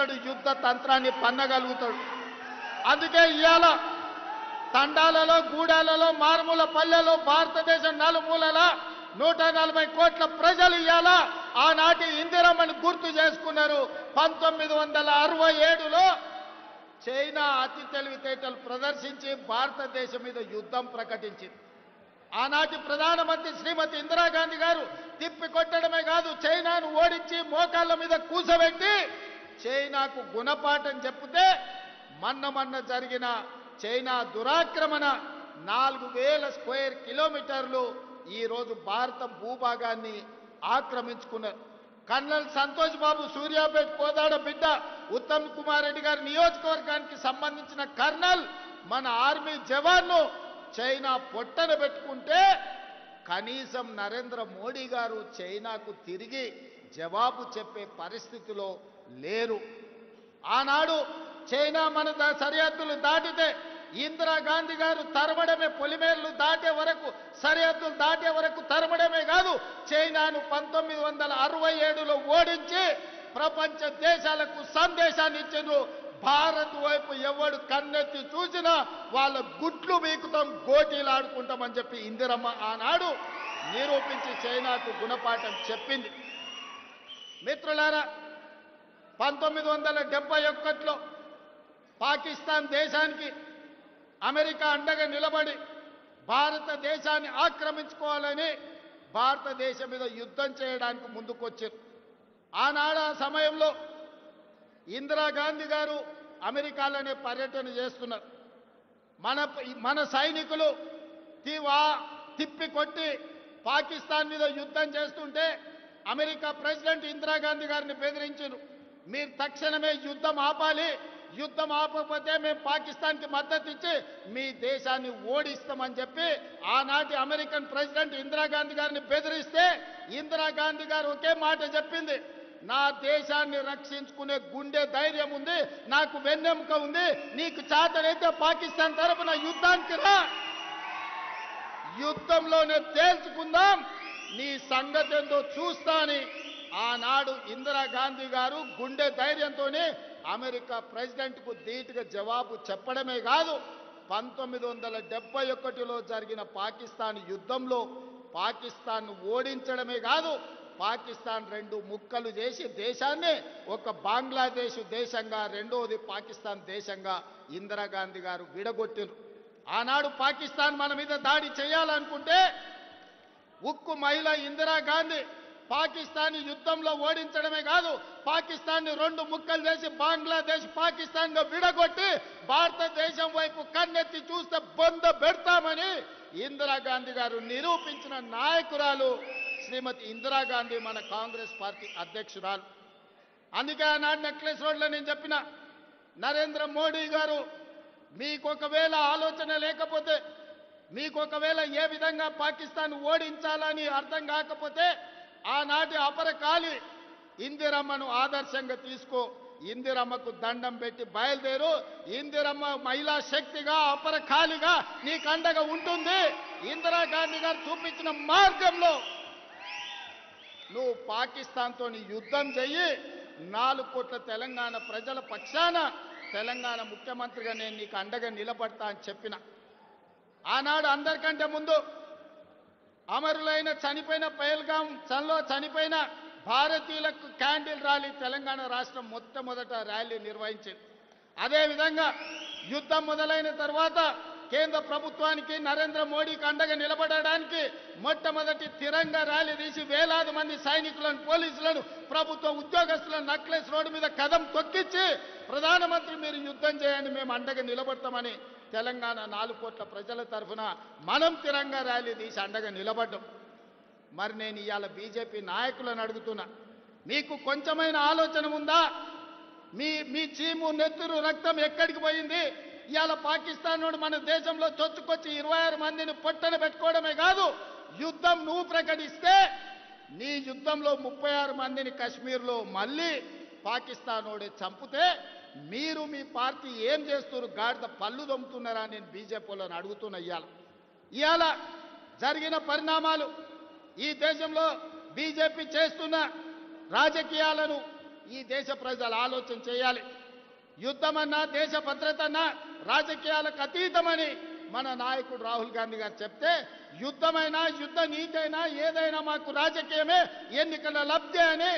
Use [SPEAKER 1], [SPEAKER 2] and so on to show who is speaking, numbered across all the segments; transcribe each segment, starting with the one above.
[SPEAKER 1] పన్నగలుగుతాడు, యుద్ధ తంత్రాన్ని పన్నగలుగుతాడు. అందుకే ఇవాళ తండాలలో, గూడాలలో, మారుమూల పల్లెలో, భారతదేశం నలుమూలల 140 కోట్ల ప్రజలు ఇవాళ ఆనాటి ఇందిరమ్మని గుర్తు చేసుకున్నారు. 1967లో చైనా అతి తెలివితేటలు ప్రదర్శించి భారతదేశం మీద యుద్ధం ప్రకటించింది. ఆనాటి ప్రధానమంత్రి శ్రీమతి ఇందిరాగాంధీ గారు తిప్పి కొట్టడమే కాదు, చైనాను ఓడించి మోకాళ్ళ మీద కూసబెట్టి చైనాకు గుణపాఠం చెప్తే మొన్న జరిగిన చైనా దురాక్రమణ 4000 స్క్వేర్ కిలోమీటర్లు ఈరోజు భారత భూభాగాన్ని ఆక్రమించుకున్నారు. కర్నల్ సంతోష్ బాబు సూర్యాపేట కోదాడ బిడ్డ ఉత్తమ్ కుమార్ రెడ్డి గారి నియోజకవర్గానికి సంబంధించిన కర్నల్ మన ఆర్మీ జవాన్ను చైనా పొట్టన పెట్టుకుంటే కనీసం నరేంద్ర మోడీ గారు చైనాకు తిరిగి జవాబు చెప్పే పరిస్థితిలో లేరు. ఆనాడు చైనా మన సరిహద్దులు దాటితే ఇందిరాగాంధీ గారు తరమడమే, పొలిమేర్లు దాటే వరకు, సరిహద్దులు దాటే వరకు తరమడమే కాదు, చైనాను 1967లో ఓడించి ప్రపంచ దేశాలకు సందేశాన్ని ఇచ్చారు. భారత్ వైపు ఎవడు కన్నెత్తి చూసినా వాళ్ళ గుట్లు వీకుతాం, గోటీలు ఆడుకుంటామని చెప్పి ఇందిరమ్మ ఆనాడు నిరూపించి చైనాకు గుణపాఠం చెప్పింది. మిత్రులారా, 1971లో పాకిస్తాన్ దేశానికి అమెరికా అండగా నిలబడి భారతదేశాన్ని ఆక్రమించుకోవాలని భారతదేశం మీద యుద్ధం చేయడానికి ముందుకొచ్చారు. ఆనాడు ఆ సమయంలో ఇందిరాగాంధీ గారు అమెరికాలోనే పర్యటన చేస్తున్నారు. మన సైనికులు తిప్పి కొట్టి పాకిస్తాన్ మీద యుద్ధం చేస్తుంటే అమెరికా ప్రెసిడెంట్ ఇందిరాగాంధీ గారిని బెదిరించారు. మీరు తక్షణమే యుద్ధం ఆపాలి, యుద్ధం ఆపకపోతే మేము పాకిస్తాన్కి మద్దతు ఇచ్చి మీ దేశాన్ని ఓడిస్తామని చెప్పి ఆనాటి అమెరికన్ ప్రెసిడెంట్ ఇందిరాగాంధీ గారిని బెదిరిస్తే ఇందిరాగాంధీ గారు ఒకే మాట చెప్పింది, నా దేశాన్ని రక్షించుకునే గుండె ధైర్యం ఉంది, నాకు వెన్నెముక ఉంది, నీకు చేతనైతే పాకిస్తాన్ తరపున యుద్ధానికి రా, యుద్ధంలోనే తేల్చుకుందాం, నీ సంగతి ఏందో చూస్తా అని ఆనాడు ఇందిరాగాంధీ గారు గుండె ధైర్యంతోనే అమెరికా ప్రెసిడెంట్కు ధీటుగా జవాబు చెప్పడమే కాదు, 1971లో జరిగిన పాకిస్తాన్ యుద్ధంలో పాకిస్తాన్ను ఓడించడమే కాదు, పాకిస్తాన్ 2 ముక్కలు చేసి దేశాన్ని ఒక బంగ్లాదేశ్ దేశంగా, రెండోది పాకిస్తాన్ దేశంగా ఇందిరాగాంధీ గారు విడగొట్టారు. ఆనాడు పాకిస్తాన్ మన మీద దాడి చేయాలనుకుంటే ఉక్కు మహిళ ఇందిరాగాంధీ పాకిస్తాన్ యుద్ధంలో ఓడించడమే కాదు, పాకిస్తాన్ని 2 ముక్కలు చేసి బంగ్లాదేశ్ పాకిస్తాన్గా విడగొట్టి భారతదేశం వైపు కన్నెత్తి చూస్తే బొంద పెడతామని ఇందిరాగాంధీ గారు నిరూపించిన నాయకురాలు శ్రీమతి ఇందిరాగాంధీ, మన కాంగ్రెస్ పార్టీ అధ్యక్షురాలు. అందుకే ఆనాడు నెక్లెస్ రోడ్లో నేను చెప్పిన, నరేంద్ర మోడీ గారు మీకు ఒకవేళ ఆలోచన లేకపోతే, మీకు ఒకవేళ ఏ విధంగా పాకిస్తాన్ ఓడించాలని అర్థం కాకపోతే ఆనాటి అపరకాలి ఇందిరమ్మను ఆదర్శంగా తీసుకో, ఇందిరమ్మకు దండం పెట్టి బయలుదేరు, ఇందిరమ్మ మహిళా శక్తిగా అపరకాలిగా నీకు అండగా ఉంటుంది. ఇందిరాగాంధీ గారు చూపించిన మార్గంలో నువ్వు పాకిస్తాన్తో యుద్ధం చెయ్యి, 4 కోట్ల తెలంగాణ ప్రజల పక్షాన తెలంగాణ ముఖ్యమంత్రిగా నేను నీకు అండగా నిలబడతా అని చెప్పిన. ఆనాడు అందరికంటే ముందు అమరులైన చనిపోయిన పహల్గాం చలో చనిపోయిన భారతీయులకు క్యాండిల్ ర్యాలీ తెలంగాణ రాష్ట్రం మొట్టమొదట ర్యాలీ నిర్వహించింది. అదేవిధంగా యుద్ధం మొదలైన తర్వాత కేంద్ర ప్రభుత్వానికి నరేంద్ర మోడీకి అండగా నిలబడడానికి మొట్టమొదటి తిరంగా ర్యాలీ తీసి వేలాది మంది సైనికులను, పోలీసులను, ప్రభుత్వ ఉద్యోగస్తులను నెక్లెస్ రోడ్డు మీద కదం తొక్కించి ప్రధానమంత్రి మీరు యుద్ధం చేయండి, మేము అండగా నిలబడతామని తెలంగాణ 4 కోట్ల ప్రజల తరఫున మనం తిరంగా ర్యాలీ తీసి అండగా నిలబడ్డాం. మరి నేను ఇవాళ బీజేపీ నాయకులను అడుగుతున్నా, మీకు కొంచెమైన ఆలోచన ఉందా? మీ చీము నెత్తురు రక్తం ఎక్కడికి పోయింది? ఇవాళ పాకిస్తాన్ వాడు మన దేశంలో చొచ్చుకొచ్చి 26 మందిని పొట్టన పెట్టుకోవడమే కాదు, యుద్ధం నువ్వు ప్రకటిస్తే నీ యుద్ధంలో 36 మందిని కశ్మీర్లో మళ్ళీ పాకిస్తాన్ వాడే చంపితే మీరు మీ పార్టీ ఏం చేస్తున్నారు? గాడిద పళ్ళు దొమ్ముతున్నారా? నేను బీజేపీలను అడుగుతున్నా. ఇవాళ జరిగిన పరిణామాలు, ఈ దేశంలో బీజేపీ చేస్తున్న రాజకీయాలను ఈ దేశ ప్రజలు ఆలోచన చేయాలి. యుద్ధమన్నా దేశ భద్రతన్నా రాజకీయాలకు అతీతమని మన నాయకుడు రాహుల్ గాంధీ గారు చెప్తే, యుద్ధమైనా యుద్ధ నీతైనా ఏదైనా మాకు రాజకీయమే, ఎన్నికల లబ్ధి అని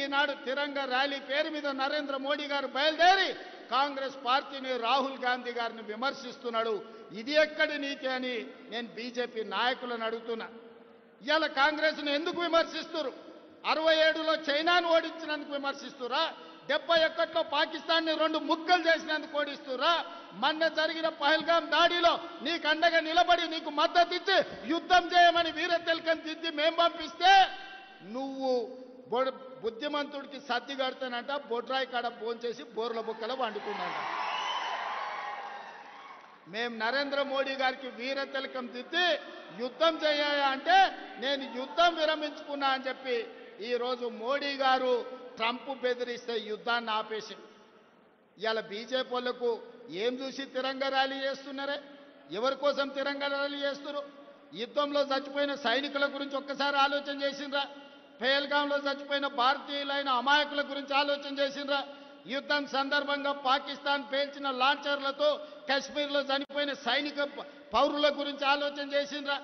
[SPEAKER 1] ఈనాడు తిరంగ ర్యాలీ పేరు మీద నరేంద్ర మోడీ గారు బయలుదేరి కాంగ్రెస్ పార్టీని, రాహుల్ గాంధీ గారిని విమర్శిస్తున్నాడు. ఇది ఎక్కడి నీతి అని నేను బీజేపీ నాయకులను అడుగుతున్నా. ఇవాళ కాంగ్రెస్ను ఎందుకు విమర్శిస్తున్నారు? 67లో చైనాను ఓడించినందుకు విమర్శిస్తురా? 71లో పాకిస్తాన్ని 2 ముక్కలు చేసినందుకు ఓడిస్తురా? మొన్న జరిగిన పహల్గాం దాడిలో నీకు అండగా నిలబడి నీకు మద్దతు ఇచ్చి యుద్ధం చేయమని వీర తిలకం దిద్ది మేం పంపిస్తే నువ్వు బుద్ధిమంతుడికి సర్ది కడతానంట, బొడ్రాయి కాడ భోంచేసి బోర్ల బుక్కల వండుకున్నాంట. మేము నరేంద్ర మోడీ గారికి వీర తిలకం దిద్ది యుద్ధం చేయాలి అంటే నేను యుద్ధం విరమించుకున్నా అని చెప్పి ఈరోజు మోడీ గారు ట్రంప్ బెదిరిస్తే యుద్ధాన్ని ఆపేసి ఇవాళ బీజేపీ వాళ్ళకు ఏం చూసి తిరంగ ర్యాలీ చేస్తున్నారే? ఎవరి కోసం తిరంగ ర్యాలీ చేస్తున్నారు? యుద్ధంలో చచ్చిపోయిన సైనికుల గురించి ఒక్కసారి ఆలోచన చేసిండ్రా? పహల్గాంలో చచ్చిపోయిన భారతీయులైన అమాయకుల గురించి ఆలోచన చేసిండ్రా? యుద్ధం సందర్భంగా పాకిస్తాన్ పేల్చిన లాంచర్లతో కశ్మీర్లో చనిపోయిన సైనిక పౌరుల గురించి ఆలోచన చేసిండ్రా?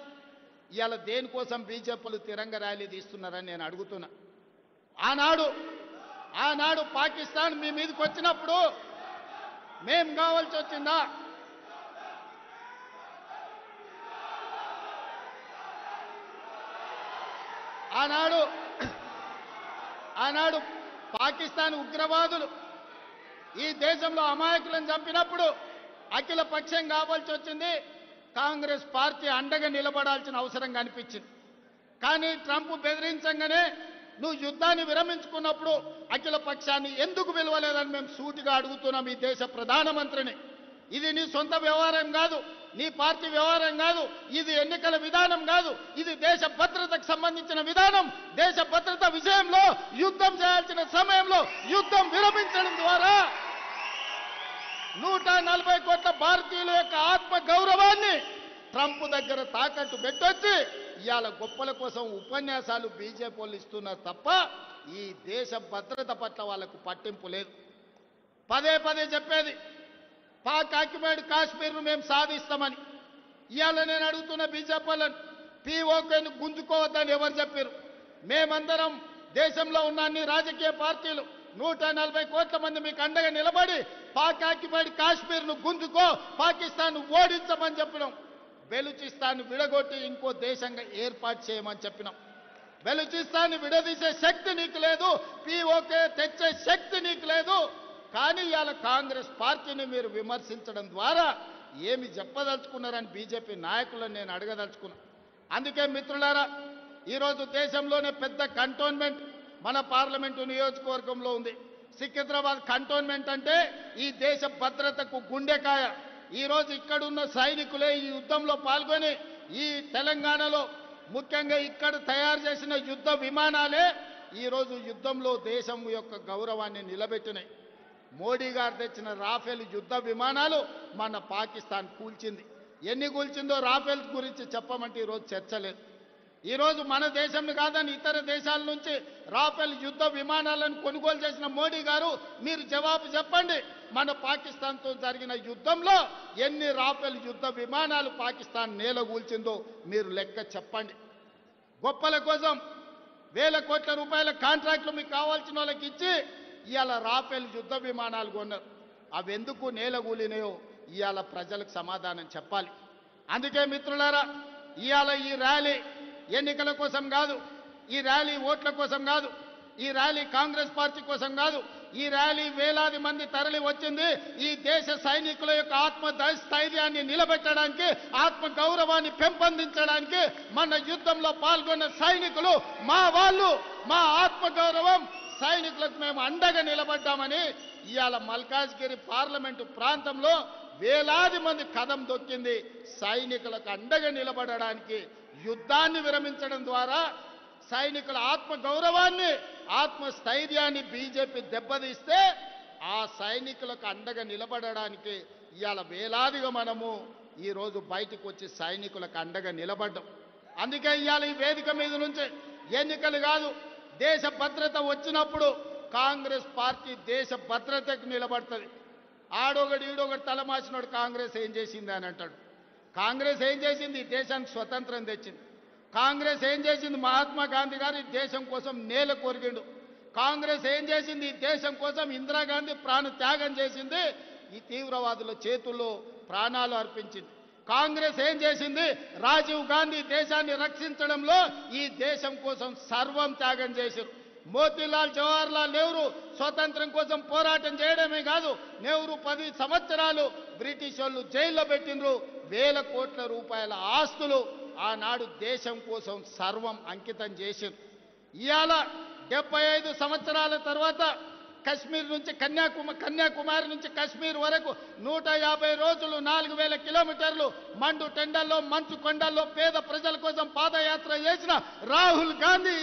[SPEAKER 1] ఇవాళ దేనికోసం బీజేపీలు తిరంగ ర్యాలీ తీస్తున్నారని నేను అడుగుతున్నా. ఆనాడు పాకిస్తాన్ మీ మీదకి వచ్చినప్పుడు మేం కావాల్సి వచ్చిందా? ఆనాడు పాకిస్తాన్ ఉగ్రవాదులు ఈ దేశంలో అమాయకులను చంపినప్పుడు అఖిల పక్షం కావాల్సి వచ్చింది. కాంగ్రెస్ పార్టీ అండగా నిలబడాల్సిన అవసరం కనిపించింది. కానీ ట్రంప్ బెదిరించగానే నువ్వు యుద్ధాన్ని విరమించుకున్నప్పుడు అఖిల పక్షాన్ని ఎందుకు పిలవలేదని మేము సూటిగా అడుగుతున్నాం ఈ దేశ ప్రధానమంత్రిని. ఇది నీ సొంత వ్యవహారం కాదు, నీ పార్టీ వ్యవహారం కాదు, ఇది ఎన్నికల విధానం కాదు, ఇది దేశ భద్రతకు సంబంధించిన విధానం. దేశ భద్రత విషయంలో యుద్ధం చేయాల్సిన సమయంలో యుద్ధం విరమించడం ద్వారా 140 కోట్ల భారతీయుల యొక్క ఆత్మ గౌరవాన్ని ట్రంప్ దగ్గర తాకట్టు పెట్టొచ్చి ఇవాళ గొప్పల కోసం ఉపన్యాసాలు బీజేపీ వాళ్ళు ఇస్తున్నారు తప్ప ఈ దేశ భద్రత పట్ల వాళ్ళకు పట్టింపు లేదు. పదే పదే చెప్పేది పాక్ ఆక్యుపైడ్ కాశ్మీర్ను మేము సాధిస్తామని. ఇవాళ నేను అడుగుతున్న బీజేపీ వాళ్ళని, పీఓకేను గుంజుకోవద్దని ఎవరు చెప్పారు? మేమందరం దేశంలో ఉన్న అన్ని రాజకీయ పార్టీలు 140 కోట్ల మంది మీకు అండగా నిలబడి పాక్ ఆక్యుపైడ్ కాశ్మీర్ను గుంజుకో, పాకిస్తాన్ ఓడించమని చెప్పినాం. బెలూచిస్తాన్ విడగొట్టి ఇంకో దేశంగా ఏర్పాటు చేయమని చెప్పినాం. బెలూచిస్తాన్ విడదీసే శక్తి నీకు లేదు, పీఓకే తెచ్చే శక్తి నీకు లేదు. కానీ ఇవాళ కాంగ్రెస్ పార్టీని మీరు విమర్శించడం ద్వారా ఏమి చెప్పదలుచుకున్నారని బీజేపీ నాయకులను నేను అడగదలుచుకున్నా. అందుకే మిత్రులారా, ఈరోజు దేశంలోనే పెద్ద కంటోన్మెంట్ మన పార్లమెంటు నియోజకవర్గంలో ఉంది. సికింద్రాబాద్ కంటోన్మెంట్ అంటే ఈ దేశ భద్రతకు గుండెకాయ. ఈరోజు ఇక్కడున్న సైనికులే ఈ యుద్ధంలో పాల్గొని ఈ తెలంగాణలో ముఖ్యంగా ఇక్కడ తయారు చేసిన యుద్ధ విమానాలే ఈరోజు యుద్ధంలో దేశం యొక్క గౌరవాన్ని నిలబెట్టినాయి. మోడీ గారు తెచ్చిన రాఫెల్ యుద్ధ విమానాలు మన పాకిస్తాన్ కూల్చింది. ఎన్ని కూల్చిందో రాఫెల్ గురించి చెప్పమంటే ఈరోజు చర్చ లేదు. ఈరోజు మన దేశం కాదని ఇతర దేశాల నుంచి రాఫెల్ యుద్ధ విమానాలను కొనుగోలు చేసిన మోడీ గారు మీరు జవాబు చెప్పండి. మన పాకిస్తాన్తో జరిగిన యుద్ధంలో ఎన్ని రాఫెల్ యుద్ధ విమానాలు పాకిస్తాన్ నేలగూల్చిందో మీరు లెక్క చెప్పండి. గొప్పల కోసం వేల కోట్ల రూపాయల కాంట్రాక్టులు మీకు కావాల్సిన వాళ్ళకి ఇచ్చి ఇవాళ రాఫెల్ యుద్ధ విమానాలు కొన్నారు. అవి ఎందుకు నేలగూలినాయో ఇవాళ ప్రజలకు సమాధానం చెప్పాలి. అందుకే మిత్రులారా, ఇవాళ ఈ ర్యాలీ ఎన్నికల కోసం కాదు, ఈ ర్యాలీ ఓట్ల కోసం కాదు, ఈ ర్యాలీ కాంగ్రెస్ పార్టీ కోసం కాదు. ఈ ర్యాలీ వేలాది మంది తరలి వచ్చింది ఈ దేశ సైనికుల యొక్క ఆత్మ స్థైర్యాన్ని నిలబెట్టడానికి, ఆత్మ గౌరవాన్ని పెంపొందించడానికి. మన యుద్ధంలో పాల్గొన్న సైనికులు మా వాళ్ళు, మా ఆత్మ గౌరవం సైనికులకు మేము అండగా నిలబడ్డామని ఇవాళ మల్కాజ్గిరి పార్లమెంటు ప్రాంతంలో వేలాది మంది కదం దొక్కింది సైనికులకు అండగా నిలబడడానికి. యుద్ధాన్ని విరమించడం ద్వారా సైనికుల ఆత్మ గౌరవాన్ని, ఆత్మ స్థైర్యాన్ని బీజేపీ దెబ్బతీస్తే ఆ సైనికులకు అండగా నిలబడడానికి ఇవాళ వేలాదిగా మనము ఈరోజు బయటకు వచ్చి సైనికులకు అండగా నిలబడ్డాం. అందుకే ఇవాళ ఈ వేదిక మీద నుంచి ఎన్నికలు కాదు, దేశ భద్రత వచ్చినప్పుడు కాంగ్రెస్ పార్టీ దేశ భద్రతకు నిలబడుతుంది. ఆడొకడు ఈడొకడు తలమాసినోడు కాంగ్రెస్ ఏం చేసింది అని అంటాడు. కాంగ్రెస్ ఏం చేసింది? ఈ దేశానికి స్వతంత్రం తెచ్చింది. కాంగ్రెస్ ఏం చేసింది? మహాత్మా గాంధీ గారు ఈ దేశం కోసం నేల కొరిగిండు. కాంగ్రెస్ ఏం చేసింది? ఈ దేశం కోసం ఇందిరాగాంధీ ప్రాణ త్యాగం చేసింది. ఈ తీవ్రవాదుల చేతుల్లో ప్రాణాలు అర్పించింది. కాంగ్రెస్ ఏం చేసింది? రాజీవ్ గాంధీ దేశాన్ని రక్షించడంలో ఈ దేశం కోసం సర్వం త్యాగం చేశారు. మోతీలాల్ జవహర్లాల్ నెహ్రూ స్వతంత్రం కోసం పోరాటం చేయడమే కాదు, నెహ్రూ 10 సంవత్సరాలు బ్రిటిష్ వాళ్ళు జైల్లో పెట్టినరు. వేల కోట్ల రూపాయల ఆస్తులు ఆనాడు దేశం కోసం సర్వం అంకితం చేశారు. ఇవాళ 75 సంవత్సరాల తర్వాత కశ్మీర్ నుంచి కన్యాకుమారి నుంచి కశ్మీర్ వరకు 150 రోజులు 4000 కిలోమీటర్లు మండు టెండల్లో మంచు కొండల్లో పేద ప్రజల కోసం పాదయాత్ర చేసిన రాహుల్ గాంధీ